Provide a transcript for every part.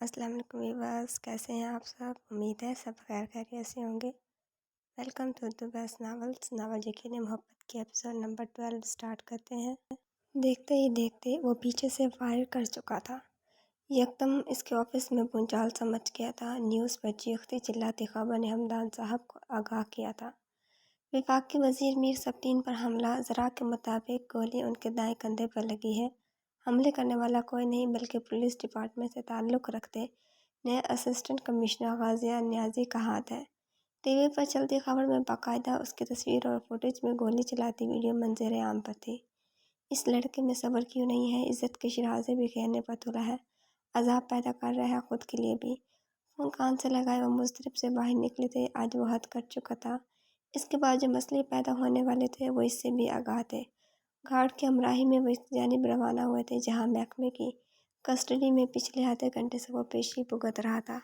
السلام علیکم ویورس، کیسے ہیں آپ سب؟ امید ہے سب خیر خیریت سے ہوں گے۔ Welcome to the best novels, novel یقین محبت کے ایپیسوڈ نمبر 12 سٹارٹ کرتے ہیں۔ دیکھتے ہی دیکھتے وہ پیچھے سے فائر کر چکا تھا۔ یکدم اس کے آفس میں بھونچال سمجھ گیا تھا۔ نیوز پر چیختی چلاتی خبر نے حمدان صاحب کو آگاہ کیا تھا۔ وفاقی وزیر میر سبطین پر حملہ، ذرا کے مطابق گولی ان کے دائیں کندھے پر لگی ہے۔ حملے کرنے والا کوئی نہیں بلکہ پولیس ڈپارٹمنٹ سے تعلق رکھتے نئے اسسٹنٹ کمشنر غازیہ نیازی کا ہاتھ ہے۔ ٹی وی پر چلتی خبر میں باقاعدہ اس کی تصویر اور فوٹیج میں گولی چلاتی ویڈیو منظر عام پر تھی۔ اس لڑکے میں صبر کیوں نہیں ہے؟ عزت کے شیرازے بھی گھیرنے پر تلا ہے، عذاب پیدا کر رہا ہے خود کے لیے بھی۔ فون کان سے لگائے وہ مضطرب سے باہر نکلے تھے۔ آج وہ حد کر چکا تھا۔ اس کے بعد جو مسئلے پیدا ہونے والے تھے وہ اس سے بھی آگاہ تھے۔ گارڈ کی ہمراہی میں وہ اس جانب روانہ ہوئے تھے جہاں محکمے کی کسٹڈی میں پچھلے آدھے گھنٹے سے وہ پیشی بھگت رہا تھا۔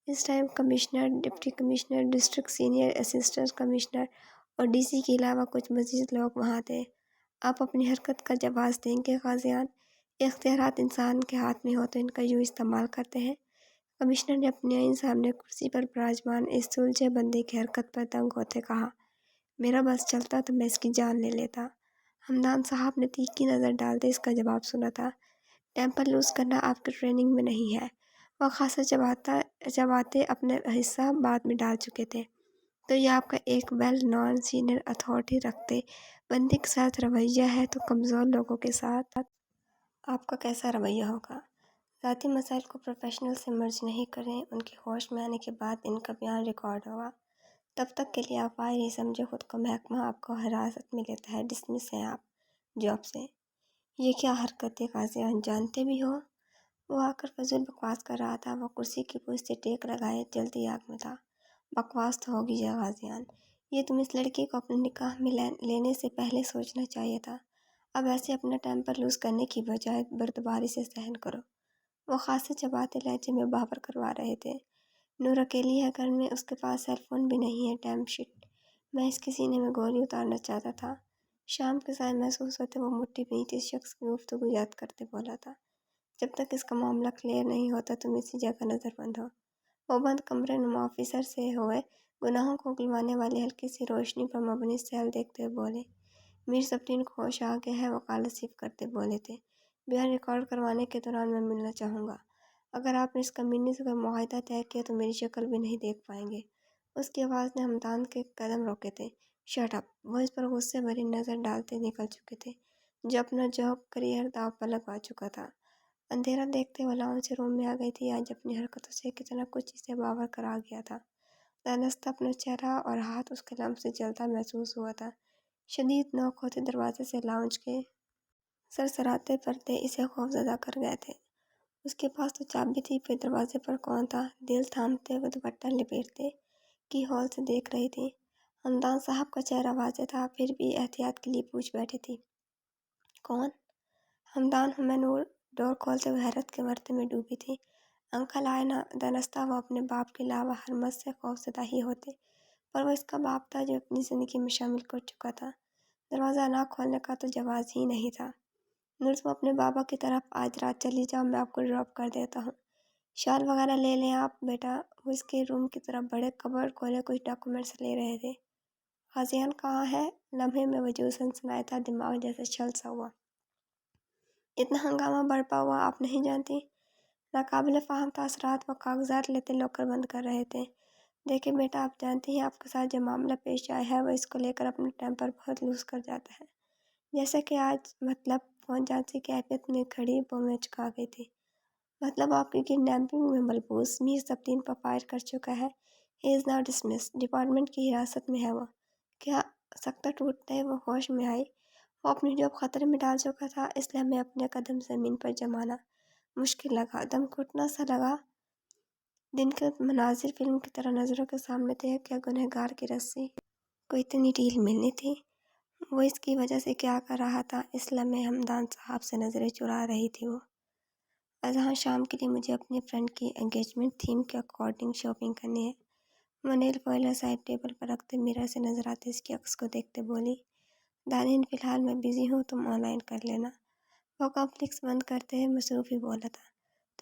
اس time commissioner, deputy commissioner, district senior assistant commissioner اور ڈی سی کے علاوہ کچھ مزید لوگ وہاں تھے۔ آپ اپنی حرکت کا جواز دیں گے غازیان؟ اختیارات انسان کے ہاتھ میں ہو تو ان کا یوں استعمال کرتے ہیں۔ کمشنر نے اپنے آئین سامنے کرسی پر براجمان اس سلجھے بندے کی حرکت پر دنگ ہوتے کہا، میرا بس چلتا تو میں اس کی جان لے لیتا۔ حمدان صاحب نے تیکھی نظر ڈالتے اس کا جواب سنا تھا۔ ٹیمپر لوز کرنا آپ کی ٹریننگ میں نہیں ہے۔ وہ خاصا چباتے اپنا حصہ بعد میں ڈال چکے تھے۔ تو یہ آپ کا ایک ویل نون سینئر اتھارٹی رکھتے بندے کے ساتھ رویہ ہے تو کمزور لوگوں کے ساتھ آپ کا کیسا رویہ ہوگا؟ ذاتی مسائل کو پروفیشنل سے مرج نہیں کریں۔ ان کے ہوش میں آنے کے بعد ان کا بیان ریکارڈ ہوگا۔ تب تک کے لیے آپ فائر ہی سمجھے خود کو۔ محکمہ آپ کو حراست میں لیتا ہے، ڈسمس ہیں آپ جاب سے۔ یہ کیا حرکت ہے غازیان؟ جانتے بھی ہو؟ وہ آ کر فضول بکواس کر رہا تھا۔ وہ کرسی کی پوچھ سے ٹیک لگائے جلدی آگ میں تھا۔ بکواس تو ہوگی یا غازیان؟ یہ تم اس لڑکی کو اپنے نکاح میں لینے سے پہلے سوچنا چاہیے تھا۔ اب ایسے اپنا ٹیمپر لوز کرنے کی بجائے بردباری سے سہن کرو۔ وہ خاصے چباتے لہجے میں بابر کروا رہے تھے۔ نور اکیلی ہے گھر میں، اس کے پاس سیل فون بھی نہیں ہے۔ ڈیم شٹ، میں اس کے سینے میں گولی اتارنا چاہتا تھا۔ شام کے سائے محسوس ہوتے وہ مٹھی بھینچ اس شخص کی گفتگو یاد کرتے بولا تھا، جب تک اس کا معاملہ کلیئر نہیں ہوتا تم اسی جگہ نظر بند ہو۔ وہ بند کمرے نما آفیسر سے ہوئے گناہوں کو اگلوانے والی ہلکی سی روشنی پر مبنی سیل دیکھتے ہوئے بولے، میر سبطین کو ہوش آ گیا ہے؟ وکالت صرف کرتے بولے تھے، بیان ریکارڈ کروانے کے دوران میں ملنا چاہوں گا۔ اگر آپ نے اس کمینے سے کوئی معاہدہ طے کیا تو میری شکل بھی نہیں دیکھ پائیں گے۔ اس کی آواز نے حمدان کے قدم روکے تھے۔ Shut up! وہ اس پر غصے بھری نظر ڈالتے نکل چکے تھے جو اپنا جاب کریئر داؤ پر لگوا چکا تھا۔ اندھیرا دیکھتے وہ لاؤنج سے روم میں آ گئی تھی۔ آج اپنی حرکتوں سے کتنا کچھ اسے باور کرا گیا تھا۔ دانستہ اپنا چہرہ اور ہاتھ اس کے لمس سے جلتا محسوس ہوا تھا۔ شدید نوک ہوتے دروازے سے لاؤنج کے سرسراتے پردے اسے خوفزدہ کر گئے تھے۔ اس کے پاس تو چابی تھی، پھر دروازے پر کون تھا؟ دل تھامتے وہ دوپٹہ لپیٹتے کی ہول سے دیکھ رہی تھی۔ حمدان صاحب کا چہرہ واضح تھا، پھر بھی احتیاط کے لیے پوچھ بیٹھی تھی، کون؟ حمدان ہوں میں، نور ڈور کھولتے ہوئے حیرت کے ورطے میں ڈوبی تھی۔ انکل آئے نا؟ دانستہ وہ اپنے باپ کے علاوہ ہر مس سے خوفزدہ ہی ہوتے، پر وہ اس کا باپ تھا جو اپنی زندگی میں شامل کر چکا تھا۔ دروازہ نہ کھولنے کا تو جواز ہی نہیں تھا۔ نور تم اپنے بابا کی طرف آج رات چلی جاؤ، میں آپ کو ڈراپ کر دیتا ہوں۔ شال وغیرہ لے لیں آپ بیٹا۔ وہ اس کے روم کی طرف بڑے، کبرڈ کھولے کچھ ڈاکیومنٹس لے رہے تھے۔ غازیان کہاں ہے؟ لمحے میں وجود سنسنایا تھا، دماغ جیسے چھل سا ہوا۔ اتنا ہنگامہ برپا ہوا آپ نہیں جانتی؟ ناقابل فہم تاثرات وہ کاغذات لیتے لاکر بند کر رہے تھے۔ دیکھیں بیٹا، آپ جانتی ہیں آپ کے ساتھ جو معاملہ پیش آیا ہے، وہ اس کو لے کر اپنا ٹیمپر بہت لوز کر جاتا ہے، جیسا کہ آج۔ مطلب؟ فون جانسی کی کیفیت میں کھڑی وہ میں چکا گئی تھی۔ مطلب آپ کی کڈنیپنگ میں ملبوس میر سبطین پر فائر کر چکا ہے۔ ہی از ناؤ ڈسمسڈ، ڈپارٹمنٹ کی حراست میں ہے وہ۔ کیا؟ سکتہ ٹوٹتے وہ ہوش میں آئی۔ وہ اپنی جاب خطرے میں ڈال چکا تھا، اس لیے ہمیں اپنے قدم زمین پر جمانا مشکل لگا، دم گھٹنا سا لگا۔ دن کے مناظر فلم کی طرح نظروں کے سامنے تھے۔ کیا گنہگار کی رسی کو اتنی ڈھیل ملنی تھی؟ وہ اس کی وجہ سے کیا کر رہا تھا؟ اس لمحے حمدان صاحب سے نظریں چرا رہی تھی وہ۔ اذہان شام کے لیے مجھے اپنی فرینڈ کی انگیجمنٹ تھیم کے اکارڈنگ شاپنگ کرنی ہے۔ وہ نیل پالر سائڈ ٹیبل پر رکھتے مرر سے نظر آتے اس کے عکس کو دیکھتے بولی، دانین فی الحال میں بزی ہوں، تم آن لائن کر لینا۔ وہ کمپلیکس بند کرتے ہوئے مصروف ہی بولا تھا،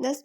10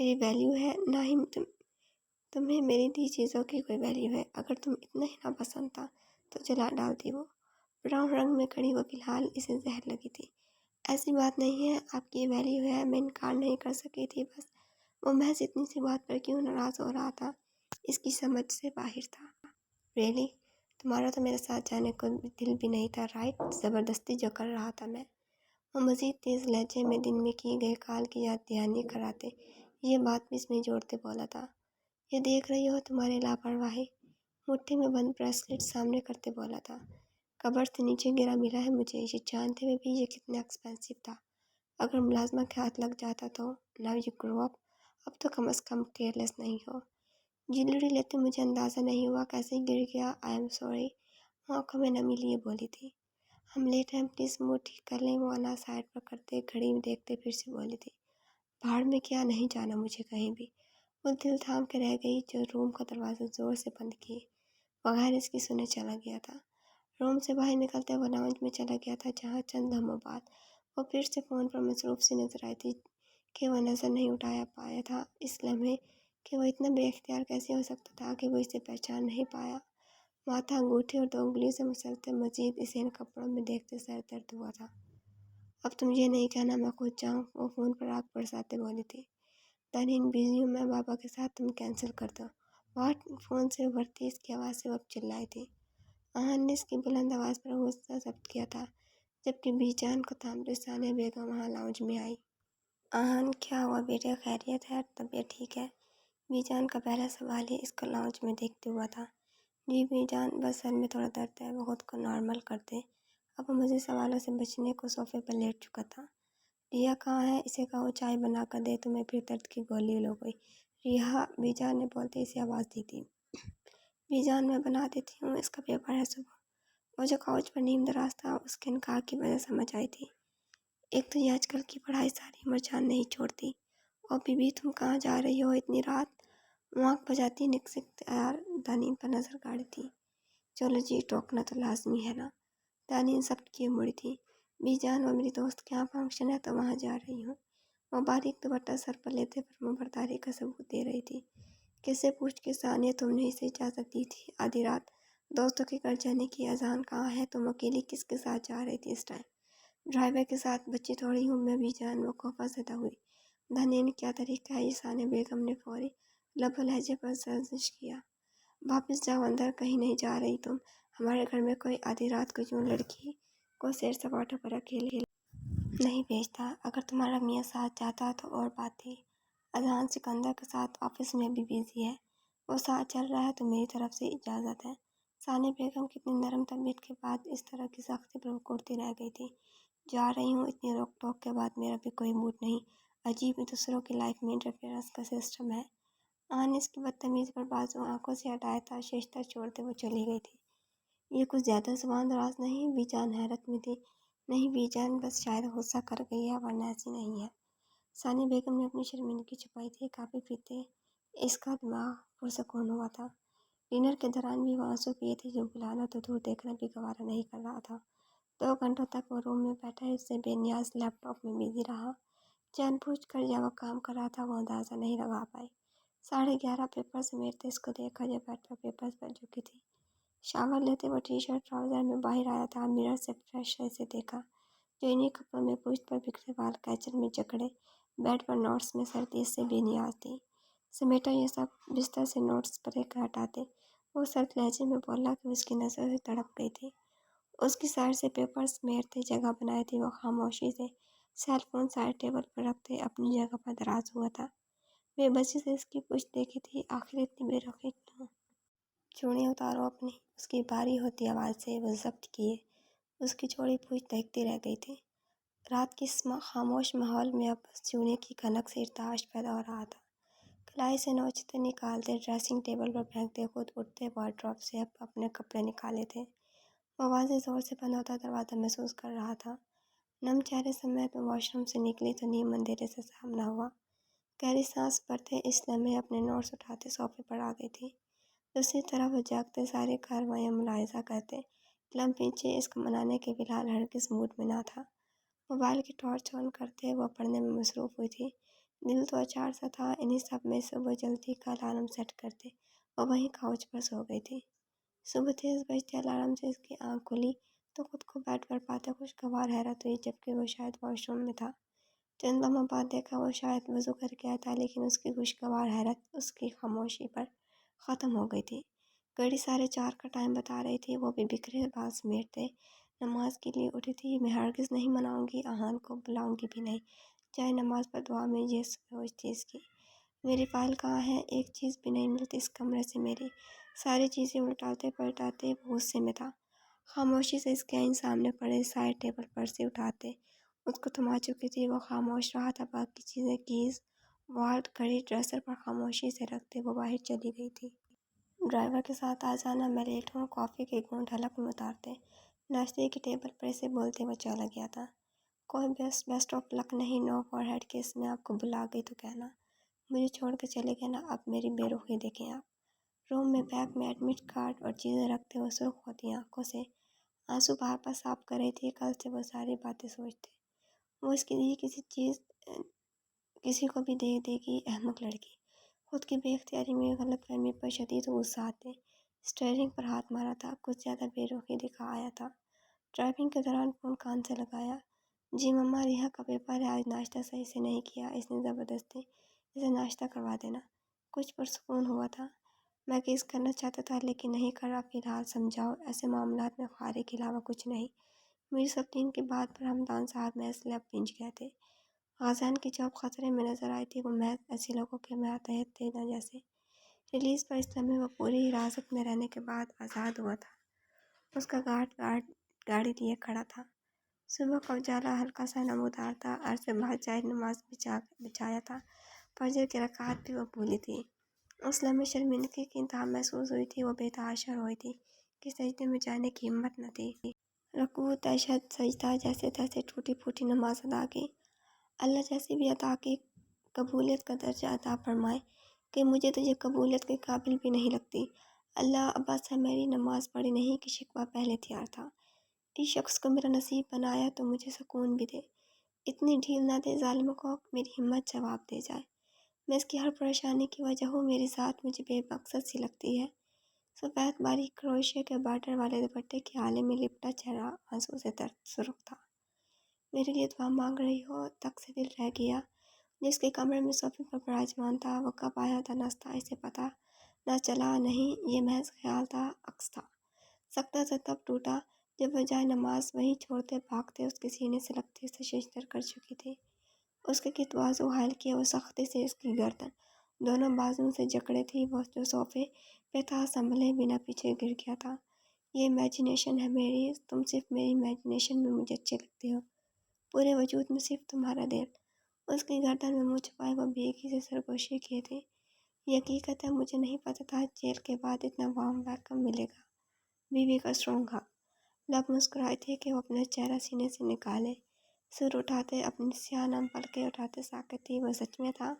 میری ویلیو ہے، نہ ہی تمہیں میری دی چیزوں کی کوئی ویلیو ہے۔ اگر تم اتنا ہی ناپسند تھا تو جلا ڈالتی وہ۔ براؤن رنگ میں کھڑی وہ فی الحال اسے زہر لگی تھی۔ ایسی بات نہیں ہے، آپ کی ویلیو ہے، میں انکار نہیں کر سکی تھی، بس وہ محض اتنی سی بات پر کیوں ناراض ہو رہا تھا، اس کی سمجھ سے باہر تھا۔ ریلی، تمہارا تو میرے ساتھ جانے کو دل بھی نہیں تھا، رائٹ؟ زبردستی جو کر رہا تھا میں۔ وہ مزید تیز لہجے میں دن میں کی گئے کال کی یاد دہانی کراتے، یہ بات بھی اس میں جوڑتے بولا تھا۔ یہ دیکھ رہی ہو تمہاری لاپرواہی، مٹھی میں بند بریسلیٹ سامنے کرتے بولا تھا۔ کبر سے نیچے گرا ملا ہے مجھے، یہ جانتے ہوئے بھی یہ کتنا ایکسپینسو تھا۔ اگر ملازمہ کے ہاتھ لگ جاتا تو۔ ناؤ یو گرو اپ، اب تو کم از کم کیئرلیس نہیں ہو۔ جیولری لیتے مجھے اندازہ نہیں ہوا کیسے گر گیا، آئی ایم سوری۔ آنکھوں میں نمی لیے بولی تھی۔ ہم لیٹ ہیں، پلیز منہ ٹھیک کر لیں، وہ انا سائڈ پر کرتے گھڑی میں دیکھتے پھر سے بولی تھی۔ بھاڑ میں کیا، نہیں جانا مجھے کہیں بھی۔ وہ دل تھام کے رہ گئی جو روم کا دروازہ زور سے بند کیے بغیر اس کی سنے چلا گیا تھا۔ روم سے باہر نکلتے وہ لاؤنج میں چلا گیا تھا جہاں چند لمحوں بعد وہ پھر سے فون پر مصروف سی نظر آئی تھی کہ وہ نظر نہیں اٹھا پایا تھا اس لمحے کہ وہ اتنا بے اختیار کیسے ہو سکتا تھا کہ وہ اسے پہچان نہیں پایا۔ ماتھا انگوٹھی اور 2 انگلیوں سے مسلتے مزید اسے ان کپڑوں میں دیکھتے سر درد ہوا تھا۔ اب تم یہ نہیں کہنا میں خود جاؤں، وہ فون پر آگ برساتے بولی تھی۔ دانین بزی ہوں میں بابا کے ساتھ، تم کینسل کر دو۔ واٹ؟ فون سے ابھرتی اس کی آواز سے وہ اب چلائی تھی۔ آہن نے اس کی بلند آواز پر غصہ ضبط کیا تھا جبکہ بی جان کو تھامتے ثانیہ بیگم وہاں لاؤنج میں آئی۔ آہن، کیا ہوا بیٹے، خیریت ہے؟ طبیعت ٹھیک ہے؟ بی جان کا پہلا سوال ہی اس کو لاؤنج میں دیکھتے ہوا تھا۔ جی بی جان، بس سر میں تھوڑا درد ہے، وہ خود کو نارمل کر دے۔ اب وہ مزید سوالوں سے بچنے کو صوفے پر لیٹ چکا تھا۔ ریا کہاں ہے؟ اسے کہو چائے بنا کر دے، تمہیں پھر درد کی گولی لو گئی۔ ریا، بی جان نے بولتے اسے آواز دی تھی۔ بی جان، میں بنا دیتی ہوں، اس کا پیپر ہے صبح۔ وہ جو کاؤچ پر نیم دراز تھا اس کے انکار کی وجہ سمجھ آئی تھی۔ ایک تو یہ آج کل کی پڑھائی ساری عمر جان نہیں چھوڑتی، اور بی تم کہاں جا رہی ہو اتنی رات؟ وہ آنکھ بجاتی نکس اختیار دانین پر نظر گاڑی تھی۔ چلو جی، ٹوکنا تو لازمی ہے نا۔ دانین سخت کیے مڑی تھی۔ بی جان، وہ میری دوست کے یہاں فنکشن ہے تو وہاں جا رہی ہوں۔ وہ باریک دوپٹہ سر پر لیتے فرما برداری کا ثبوت دے رہی تھی۔ کس سے پوچھ کے ثانیہ تم نے اسے اجازت دی تھی؟ آدھی رات دوستوں کے گھر جانے کی اذان کہاں ہے؟ تم اکیلی کس کے ساتھ جا رہی تھی اس ٹائم؟ ڈرائیور کے ساتھ، بچی تھوڑی ہوں میں بی جان، وہ خوفا زدہ ہوئی۔ دانین، کیا طریقہ ہے یہ؟ ثانیہ بیگم نے فوری لب و لہجے پر سرزنش کیا۔ واپس جاؤ اندر، کہیں نہیں جا رہی تم۔ ہمارے گھر میں کوئی آدھی رات کو یوں لڑکی کو سیر سپاٹوں پر اکیلے نہیں بھیجتا۔ اگر تمہارا میاں ساتھ جاتا تو اور بات تھی۔ اذان سکندر کے ساتھ آفس میں بھی بزی ہے، وہ ساتھ چل رہا ہے تو میری طرف سے اجازت ہے۔ ثانیہ بیگم کتنی نرم طبیعت کے بعد اس طرح کی سختی پر کوڑتی رہ گئی تھی۔ جا رہی ہوں، اتنی روک ٹوک کے بعد میرا بھی کوئی موڈ نہیں۔ عجیب ہی دوسروں کی لائف میں انٹرفیئرنس کا سسٹم ہے۔ آن اس کی بدتمیزی پر بازو آنکھوں سے ہٹایا تھا، ششتر چھوڑتے وہ چلی گئی تھی۔ یہ کچھ زیادہ زبان دراز نہیں؟ بی جان حیرت میں تھی۔ نہیں بی جان، بس شاید غصہ کر گئی ہے ورنہ ایسی نہیں ہے۔ ثانیہ بیگم نے اپنی شرمندگی چھپائی تھی، کافی پیتے اس کا دماغ پرسکون ہوا تھا۔ ڈنر کے دوران بھی وہ آنسو پیے تھے جو بلانا تو دور دیکھنا بھی گوارا نہیں کر رہا تھا۔ 2 گھنٹوں تک وہ روم میں بیٹھا اس سے بے نیاز لیپ ٹاپ میں بزی رہا۔ جان بوجھ کر یا وہ کام کر رہا تھا وہ اندازہ نہیں لگا پائی۔ 11:30 پیپر سمیٹتے اس کو دیکھا جو بیڈ پر پیپرز پر جھکی تھی۔ شاور لیتے وہ ٹی شرٹ ٹراؤزر میں باہر آیا تھا، مرر سے فریش اسے دیکھا جو انہی کپڑوں میں پشت پر بکھرے بال کیچر میں جکڑے بیڈ پر نوٹس میں سردی سے بے نیاز تھی۔ سمیٹا یہ سب، بستر سے نوٹس پر ایک ہٹاتے وہ سرد لہجے میں بولا کہ اس کی نظر سے تڑپ گئی تھی۔ اس کی سائڈ سے پیپر سمیٹتے جگہ بنائی تھی وہ خاموشی سے سیل فون سائڈ ٹیبل پر رکھتے اپنی جگہ پر دراز ہوا تھا۔ بے بسی سے اس کی پشت دیکھی تھی، آخر اتنی بے رخی کیوں؟ چوڑیاں اتارو اپنی، اس کی بھاری ہوتی آواز سے وہ ضبط کیے اس کی چوڑی پشت دیکھتی رہ گئی تھی۔ رات کے اس خاموش ماحول میں اب بس چونے کی کھنک سے ارتعاش پیدا ہو رہا تھا۔ کلائی سے نوچتے نکالتے ڈریسنگ ٹیبل پر پھینکتے خود اٹھتے وارڈروب سے اب اپنے کپڑے نکالے تھے۔ وہ آوازیں زور سے بند ہوتا دروازہ محسوس کر رہا تھا۔ نم چہرے سمیت وہ واش روم سے نکلی تو نیم اندھیرے سے سامنا ہوا۔ گہری سانس بھرتے اس لمحے اپنے نوٹس اٹھاتے صوفے پر آ گئی تھی۔ دوسری طرف وہ جاگتے ساری کارروائیاں ملاحظہ کرتے لمح پیچھے اس کو منانے کے فی الحال ہرگز موڈ میں نہ تھا۔ موبائل کی ٹارچ آن کرتے وہ پڑھنے میں مصروف ہوئی تھی دل تو اچار سا تھا انہیں سب میں سے۔ وہ جلدی کا الارم سیٹ کرتے اور وہیں کاؤچ پر سو گئی تھی۔ صبح تیز بجتے الارم سے اس کی آنکھ کھلی تو خود کو بیڈ پر پاتے خوشگوار حیرت ہوئی، جبکہ وہ شاید واش روم میں تھا۔ چند لمحہ بعد دیکھا وہ شاید وضو کر کے آیا تھا، لیکن اس کی خوشگوار حیرت اس کی خاموشی پر ختم ہو گئی تھی۔ گھڑی 4:30 کا ٹائم بتا رہی تھی، وہ بھی بکھرے بال سمیٹتے نماز کے لیے اٹھی تھی۔ میں ہرگز نہیں مناؤں گی، اہان کو بلاؤں گی بھی نہیں، چاہے نماز پر دعا میں یہ سوچتی اس کی۔ میری فائل کہاں ہے؟ ایک چیز بھی نہیں ملتی اس کمرے سے میری۔ ساری چیزیں الٹاتے پلٹاتے وہ غصے میں تھا۔ خاموشی سے اسکرین سامنے پڑے سائڈ ٹیبل پر سے اٹھاتے اس کو تھما چکی تھی۔ وہ خاموش رہا تھا، باقی چیزیں کیز، والٹ، گھڑی ڈریسر پر خاموشی سے رکھتے وہ باہر چلی گئی تھی۔ ڈرائیور کے ساتھ آ جانا، میں لیٹ ہوں۔ کافی کے گھونٹ حلق میں اتارتے ناشتے کی ٹیبل پر اسے بولتے وہ چلا گیا تھا۔ کوئی بیسٹ آف لک نہیں، نو فار ہیڈ کیس میں آپ کو بلا گئی تو کہنا، مجھے چھوڑ کے چلے گئے نا۔ اب میری بے رخی دیکھیں آپ۔ روم میں بیگ میں ایڈمٹ کارڈ اور چیزیں رکھتے ہوئے سرخ ہوتی آنکھوں سے آنسو بار بار صاف کر رہی تھی۔ کل سے وہ ساری باتیں سوچتے وہ اس کی دی کسی چیز کسی کو بھی دے دے گی، احمق لڑکی۔ خود کی بے اختیاری میں غلط فہمی پر شدید غصہ آتے اسٹیئرنگ پر ہاتھ مارا تھا، کچھ زیادہ بے رخی دکھا آیا تھا۔ ڈرائیونگ کے دوران فون کان سے لگایا۔ جی مما، ریحا کا پیپر ہے، آج ناشتہ صحیح سے نہیں کیا اس نے، زبردستی اسے ناشتہ کروا دینا۔ کچھ پرسکون ہوا تھا۔ میں کیس کرنا چاہتا تھا لیکن نہیں کرا، فی الحال سمجھاؤ، ایسے معاملات میں خوارے کے علاوہ کچھ نہیں۔ میری سفرین کی بات پر حمدان صاحب محض لب بھنج گئے تھے۔ غازیان کی جاب خطرے میں نظر آئی تھی، وہ محض ایسے لوگوں کے ماتحت تھے نہ جیسے۔ ریلیز پر اس لمحے وہ پوری حراست میں رہنے کے بعد آزاد ہوا تھا۔ اس کا گارڈ گاڑی لیے کھڑا تھا۔ صبح کا اجالا ہلکا سا نمودار تھا۔ عرصے بعد جائے نماز بچھایا تھا، فجر کی رکعت بھی وہ بھولی تھی۔ اس لمحے شرمندگی کی انتہا محسوس ہوئی تھی، وہ بے تحاشا روئی تھی کہ سجدے میں جانے کی ہمت نہ تھی۔ رکوع، تشہد، سجدہ، جیسے تیسے ٹوٹی پھوٹی نماز ادا کی۔ اللہ جیسی بھی عطا کی قبولیت کا درجہ عطا فرمائے کہ مجھے تو یہ قبولیت کے قابل بھی نہیں لگتی۔ اللہ ابا سے میری نماز پڑھی نہیں کہ شکوہ پہلے تیار تھا۔ اس شخص کو میرا نصیب بنایا تو مجھے سکون بھی دے، اتنی ڈھیل نہ دے ظالموں کو میری ہمت جواب دے جائے۔ میں اس کی ہر پریشانی کی وجہ ہوں، میری ذات مجھے بے مقصد سی لگتی ہے۔ سفید باریک کروشے کے بارڈر والے دوپٹے کے آلے میں لپٹا چہرہ آنسو سے سرخ تھا۔ میرے لیے دعا مانگ رہی ہو؟ تک سے دل رہ گیا۔ جس کے کمرے میں صوفے پر براجمان تھا وہ کب آیا تھا نستہ اسے پتہ نہ چلا، نہیں یہ محض خیال تھا، عکس تھا۔ سکتہ سے تب ٹوٹا جب وہ جائے نماز وہیں چھوڑتے بھاگتے اس کے سینے سے لگتے اسے ششدر کر چکی تھی۔ اس کے تواضع حائل کیے وہ سختی سے اس کی گردن دونوں بازوؤں سے جکڑے تھی۔ وہ جو صوفے پہ تھا سنبھلے بنا پیچھے گر گیا تھا۔ یہ امیجینیشن ہے میری، تم صرف میری امیجینیشن میں مجھے اچھے لگتے ہو، پورے وجود میں صرف تمہارا دل۔ اس کی گردن میں منہ چھپائے وہ بیگی سے سرگوشی کیے تھے۔ یہ حقیقت ہے، مجھے نہیں پتہ تھا جیل کے بعد اتنا وارم ویلکم ملے گا۔ بیوی کا اسٹرانگ ہگ۔ لب مسکرائے تھے کہ وہ اپنا چہرہ سینے سے نکالے، سر اٹھاتے اپنی سیاہ نم پلکیں اٹھاتے ساکت تھی۔ وہ سچ میں تھا،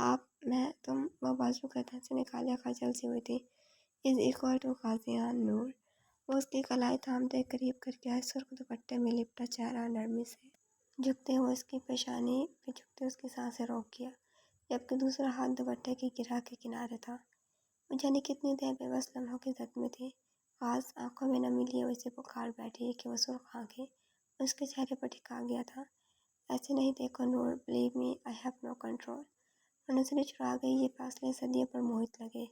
آپ، میں، تم۔ وہ بازو گردن سے نکالے خجل سی ہوئی تھی۔ از ایکول ٹو غازیان نور۔ وہ اس کی کلائی تھامتے قریب کر کے آئے، سرخ دوپٹے میں لپٹا چہرہ نرمی سے جھکتے ہوئے اس کی پیشانی پہ جھکتے اس کی سانسیں روک کیا، جبکہ دوسرا ہاتھ دوپٹے کی گرہ کے کنارے تھا۔ وہ جانے کتنی دیر بے بس لمحوں کی زد میں تھی۔ غاز آنکھوں میں نمی لیے اسے پکار بیٹھی کہ وہ سرخ آنکھیں اس کے چہرے پر ٹکا گیا تھا۔ ایسے نہیں دیکھو Noor, believe me, I have no control. وہ نظریں چرا گئی، یہ فاصلے صدیوں پر محیط لگے۔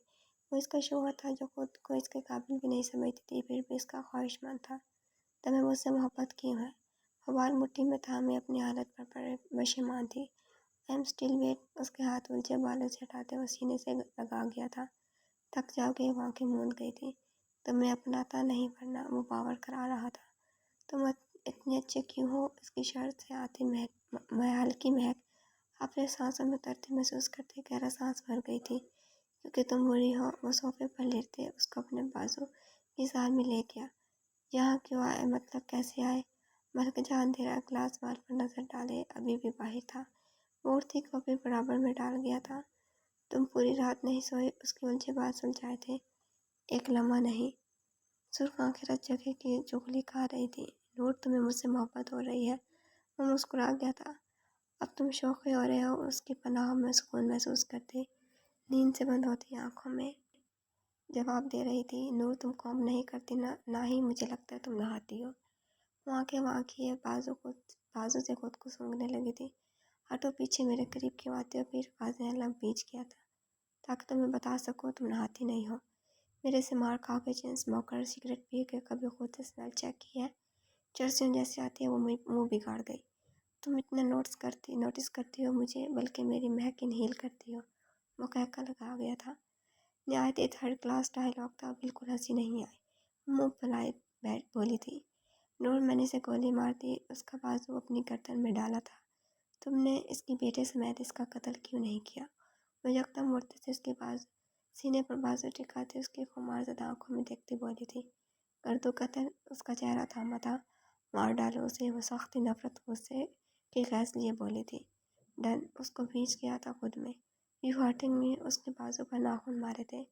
وہ اس کا شوہر تھا جو خود کو اس کے قابل بھی نہیں سمجھتی تھی، پھر بھی اس کا خواہشمند تھا۔ تمہیں مجھ سے محبت کیوں ہے؟ وہ بال مٹھی میں تھامے اپنی حالت پر پشیمان تھی۔ I am still wait. اس کے ہاتھ الجھے بالوں سے ہٹاتے وہ سینے سے لگا گیا تھا۔ تھک جاؤ گے؟ وہ آنکھیں موند گئی تھی۔ تمہیں اپناتا نہیں ورنہ، وہ باور کرا رہا تھا۔ تم اتنے اچھے کیوں ہو؟ اس کی شرٹ سے آتی ہلکی مہک اپنے سانسوں میں اترتے محسوس کرتے گہرا سانس بھر گئی تھی۔ کیونکہ تم بری ہو۔ وہ صوفے پر لیٹتے اس کو اپنے بازو کی زال میں لے گیا۔ یہاں کیوں آئے؟ مطلب کیسے آئے؟ ملک جہاں اندھیرا گلاس بال پر نظر ڈالے ابھی بھی باہر تھا۔ وہ اٹھتی کاپی برابر میں ڈال گیا تھا۔ تم پوری رات نہیں سوئے؟ اس کے الجھے بال سلجھائے تھے۔ ایک لمحہ نہیں۔ سرخ آنکھیں رت جگہ کی چغلی کھا رہی تھیں۔ نور، تمہیں مجھ سے محبت ہو رہی ہے؟ وہ مسکرا گیا تھا۔ اب تم شوقی ہو رہے ہو، اس کی پناہ میں سکون محسوس کرتی، نیند سے بند ہوتی آنکھوں میں جواب دے رہی تھی۔ نور، تم کام نہیں کرتی، نہ ہی مجھے لگتا ہے تم نہاتی ہو۔ وہاں کی بازو سے خود کو سونگنے لگی تھی۔ ہٹو پیچھے، میرے قریب کیوں آتے ہو؟ پھر واضح لب بیچ کیا تھا تاکہ تمہیں بتا سکوں تم نہاتی نہیں ہو۔ میرے سے مار کھا کے، چین اسموکر، سگریٹ پی کے کبھی خود سے اسمیل چیک کی ہے؟ چرسیوں جیسے آتی ہے وہ منہ بگاڑ گئی۔ تم اتنا نوٹس کرتی ہو مجھے، بلکہ میری مہک انہیل کرتی ہو، وہ کہہ کر لگا گیا تھا۔ نہایت ہی تھرڈ کلاس ڈائلاگ تھا، بالکل ہنسی نہیں آئی، منہ پھیلائے بولی تھی۔ نور، میں نے اسے گولی مار دی، اس کا بازو اپنی گردن میں ڈالا تھا۔ تم نے اس کی بیٹے سمیت اس کا قتل کیوں نہیں کیا؟ وہ یکدم اٹھتے سے اس کے سینے پر بازو ٹکاتے اس کی خمار زدہ آنکھوں میں دیکھتی بولی تھی۔ کر دو قتل، اس کا چہرہ تھاما تھا، مار ڈالو اسے، وہ سختی، نفرت، غصے کی گیس لیے بولی تھی۔ ڈن، اس کو بھیج گیا تھا خود میں۔ یو ہرٹنگ می، اس کے بازو پر ناخن مارے تھے۔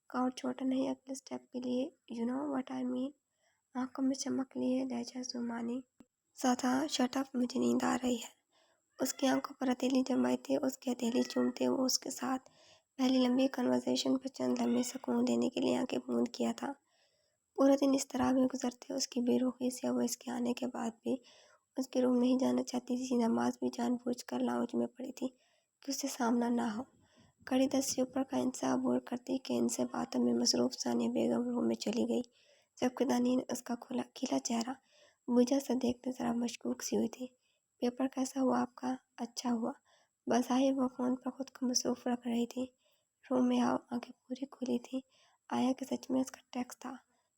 کاؤٹ چھوٹا نہیں، اگلے سٹیپ کے لیے، یو نو واٹ آئی مین۔ آنکھوں میں چمک لیے لہجہ زمانی سا تھا۔ شٹ اپ، مجھے نیند آ رہی ہے۔ اس کی آنکھوں پر ہتھیلی جمائی تھی، اس کی ہتھیلی چومتے وہ اس کے ساتھ پہلی لمبی کنورسیشن پر چند لمحے سکون لینے کے لیے آنکھیں بوند کیا تھا۔ پورے دن اس طرح میں گزرتے، اس کی بے روحی سے وہ اس کے آنے کے بعد بھی اس کے روم نہیں جانا چاہتی تھی۔ نماز بھی جان بوجھ کر لاؤنج میں پڑی تھی کہ اس سے سامنا نہ ہو۔ کڑی 10 سے اوپر کا انصاف عبور کرتی کہ ان سے باتوں میں مصروف ثانیہ بیگم روم میں چلی گئی، جبکہ دانیل اس کا کھلا چہرہ بجھا سا دیکھتے ذرا مشکوک سی ہوئی تھی۔ پیپر کیسا ہوا آپ کا؟ اچھا ہوا۔ بظاہر وہ فون پر خود کو مصروف رکھ رہی تھی۔ روم میں آؤ، آنکھیں پوری کھلی تھی۔ آیا کہ سچ میں اس کا ٹیکسٹ تھا؟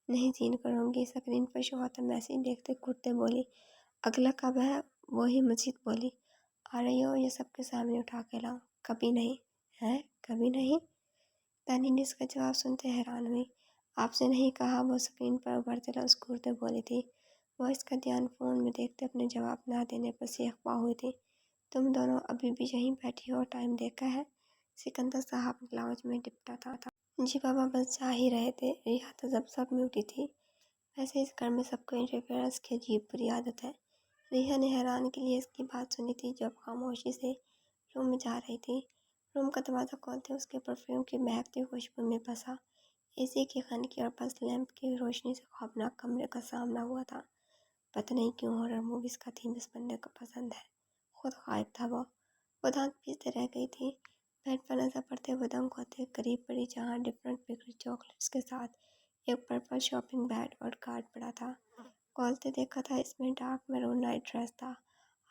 نہیں سین کروں گی۔ اسکرین پر شو ہوتا میسیج دیکھتے کرتے بولی۔ اگلا کب ہے؟ وہی مزید بولی۔ آ رہی ہو؟ یہ سب کے سامنے اٹھا کے لاؤں؟ کبھی نہیں ہے، کبھی نہیں۔ دانی نے اس کا جواب سنتے حیران ہوئی۔ آپ سے نہیں کہا، وہ اسکرین پر ابھرتے لفظ گھورتے بولی تھی۔ وہ اس کا دھیان فون میں دیکھتے اپنے جواب نہ دینے پر سیخ پا ہوئی تھی۔ تم دونوں ابھی بھی یہیں بیٹھی ہو؟ ٹائم دیکھا ہے؟ سکندر صاحب لاؤنج میں لپٹا تھا۔ جی بابا، بس جا ہی رہے تھے۔ ریحا تذبذب میں اٹھی تھی۔ ویسے اس گھر میں سب کو انٹرفیئرنس کی عجیب بری عادت ہے۔ ریحا نے حیران کے لیے اس کی بات سنی تھی جو اب خاموشی سے روم میں جا رہی تھی۔ روم کا دروازہ کھولتے اس کے پرفیوم کی مہکتی خوشبو میں بسا اے سی کی خنکی اور بس لیمپ کی روشنی سے خوابناک کمرے کا سامنا ہوا تھا۔ پتہ نہیں کیوں ہارر موویز کا تھیم اس بندے کو پسند ہے۔ خود غائب تھا وہ دانت پیستے رہ گئی تھی۔ بیڈ پر نظر پڑتے وہ دنگ ہوتے قریب پڑی جہاں ڈفرنٹ بیکری چاکلیٹس کے ساتھ ایک پرپل شاپنگ بیگ اور کارڈ پڑا تھا۔ کھولتے دیکھا تھا اس میں ڈارک میرون نائٹ ڈریس تھا،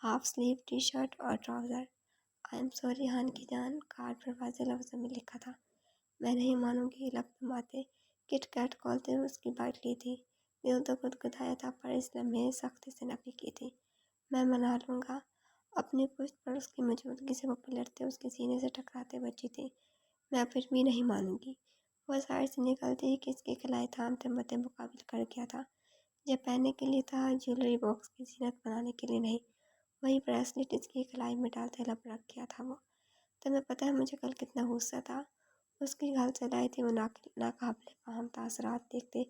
ہاف سلیو ٹی شرٹ اور ٹراؤزر۔ آئی ایم سوری ہان کی جان، کارڈ پر واضح لفظوں میں لکھا تھا۔ میں نہیں مانوں گی، لب دباتے کٹ کیٹ کھولتے ہوئے اس کی بائٹ لی تھی۔ دل تو گدگدایا تھا پر اس لمحے سختی سے نفی کی تھی۔ میں منا لوں گا۔ اپنی پشت پر اس کی موجودگی سے وہ پلٹتے اس کے سینے سے ٹکراتے بچی تھی۔ میں پھر بھی نہیں مانوں گی۔ وہ سائڈ سے نکلتی کہ اس کی کلائی تھامتے مدِ مقابل کر گیا تھا۔ یہ پہننے کے لیے تھا، جیولری باکس کی زینت بنانے کے لیے نہیں۔ وہی بریسلٹ اس کی کلائی میں ڈالتے لب رکھ گیا تھا وہ۔ تمہیں پتہ ہے مجھے کل کتنا غصہ تھا؟ اس کی گھال چلائی تھی وہ ناقابل فہم تاثرات دیکھتے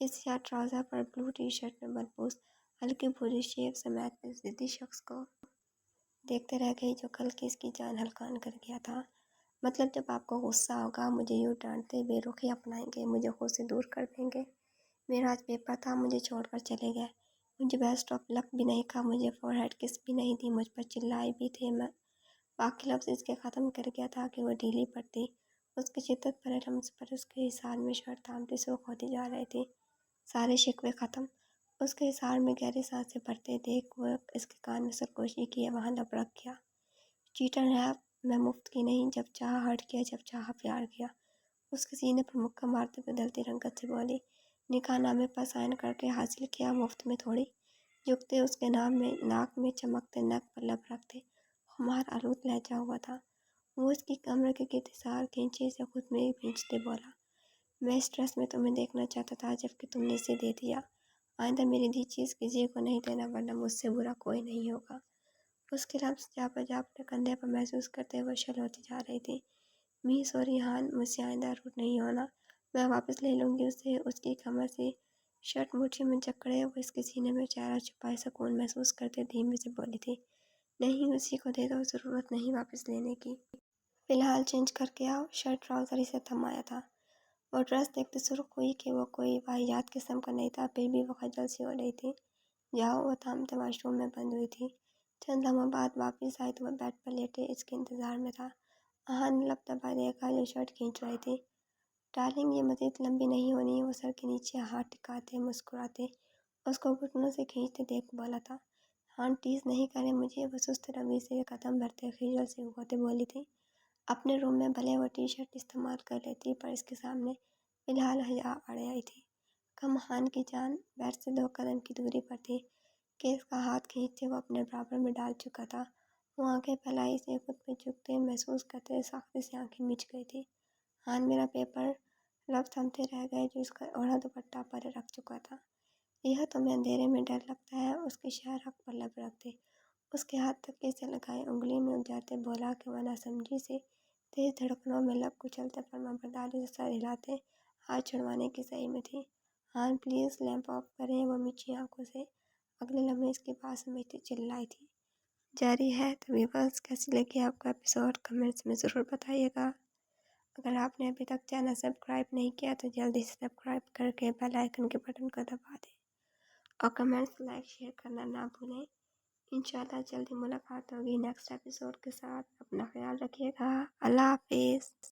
اس سیاہ ٹراؤزر پر بلو ٹی شرٹ میں ملبوس ہلکی بھوری شیو سمیت اس ضدی شخص کو دیکھتے رہ گئی جو کل کی اس کی جان ہلکان کر گیا تھا۔ مطلب جب آپ کو غصہ ہوگا مجھے یوں ڈانٹتے، بے رخی اپنائیں گے، مجھے خود سے دور کر دیں گے۔ میرا آج پیپر تھا، مجھے چھوڑ کر چلے گئے۔ مجھے بیسٹ آف لک بھی نہیں کہا، مجھے فور ہیڈ کس بھی نہیں دی، مجھ پر چلائے بھی تھے۔ میں باقی لفظ اس کے ختم کر گیا تھا کہ وہ ڈھیلی پڑتی۔ اس کے شدت بھرے لمس پر اس کے حصار میں شرٹ تھامتی سرخ ہوتی جا رہی تھی۔ سارے شکوے ختم۔ اس کے حصار میں گہری سانسیں بھرتے دیکھ وہ اس کے کان میں سرگوشی کیے وہاں لب رکھ گیا۔ چیٹر ہے آپ، میں مفت کی نہیں، جب چاہا ہرٹ کیا، جب چاہا پیار کیا۔ اس کے سینے پر مکہ مارتے ہوئے دلتی رنگت سے بولی۔ نکاح نامے پر سائن کر کے حاصل کیا، مفت میں تھوڑی۔ جھکتے اس کے ناک میں چمکتے نک پر لب رکھتے خمار آلود لہجہ ہوا تھا۔ وہ اس کی کمر کے گرد کھینچے سے خود میں بھینچتے بولا۔ میں اس ڈریس میں تمہیں دیکھنا چاہتا تھا جبکہ تم نے اسے دے دیا۔ آئندہ میری دی چیز کسی کو نہیں دینا ورنہ مجھ سے برا کوئی نہیں ہوگا۔ اس کے لفظ جا بجا اپنے کندھے پر محسوس کرتے وہ شل ہوتی جا رہی تھی۔ می سوری ہان، مجھ سے آئندہ روڈ نہیں ہونا، میں واپس لے لوں گی اسے۔ اس کی کمر سے شرٹ مٹھی میں جکڑے وہ اس کے سینے میں چہرہ چھپائے سکون محسوس کرتے دھیمے سے بولی تھی۔ نہیں اسی کو دے دو، ضرورت نہیں واپس لینے کی، فی الحال چینج کر کے آؤ۔ شرٹ ٹراؤزر ہی سے تھمایا تھا۔ وہ ڈریس دیکھتے سرخ ہوئی کہ وہ کوئی واحد قسم کا نہیں تھا، پھر بھی وہ خجل سی ہو رہی تھی۔ جاؤ، وہ تھامتے واش روم میں بند ہوئی تھی۔ چند لمحوں بعد واپس آئی تو وہ بیڈ پر لیٹے اس کے انتظار میں تھا۔ آہان نے لب دبا دیکھا جو شرٹ کھینچ رہی تھی۔ ڈارلنگ، یہ مزید لمبی نہیں ہونی۔ وہ سر کے نیچے ہاتھ ٹکاتے مسکراتے اس کو گھٹنوں سے کھینچتے دیکھ بولا تھا۔ ہاں، ٹیز نہیں کریں مجھے، وہ سست روی سے قدم بھرتے خجل سے ہوتے بولی تھی۔ اپنے روم میں بھلے وہ ٹی شرٹ استعمال کر لیتی پر اس کے سامنے فی الحال حیا اڑ آئی تھی۔ کم ہان کی جان بیڈ سے 2 قدم کی دوری پر تھی کہ اس کا ہاتھ کھینچتے وہ اپنے برابر میں ڈال چکا تھا۔ وہ آنکھیں پھیلائی سے خود پہ جھکتے محسوس کرتے سختی سے آنکھیں مچ گئی تھی۔ ہان میرا پیپر، لفظ تھمتے رہ گئے جو اس کا اوڑھا دوپٹہ پر رکھ چکا تھا۔ یہ تمہیں اندھیرے میں ڈر لگتا ہے؟ اس کے شہر حق پر لب رکھ دے، اس کے ہاتھ تکیے سے لگائے انگلی میں الجھاتے بولا کہ وہ ناسمجھی سے تیز دھڑکنوں میں لب کچلتے فرما برداری سے سر ہلاتے ہاتھ چھڑوانے کی صحیح میں تھی۔ ہان پلیز لیمپ آف کریں، وہ مچھی آنکھوں سے اگلے لمحے اس کی بات سمجھتے چلائی تھی۔ جاری ہے تو ویورز، کیسی لگی آپ کا ایپیسوڈ کمنٹس میں ضرور بتائیے گا۔ اگر آپ نے ابھی تک چینل سبسکرائب نہیں کیا تو جلدی سے سبسکرائب کر کے بیل آئکن کے بٹن کو دبا دیں اور کمنٹس لائک شیئر کرنا نہ بھولیں۔ انشاءاللہ جلدی ملاقات ہوگی نیکسٹ ایپیسوڈ کے ساتھ۔ اپنا خیال رکھیے گا۔ اللہ حافظ۔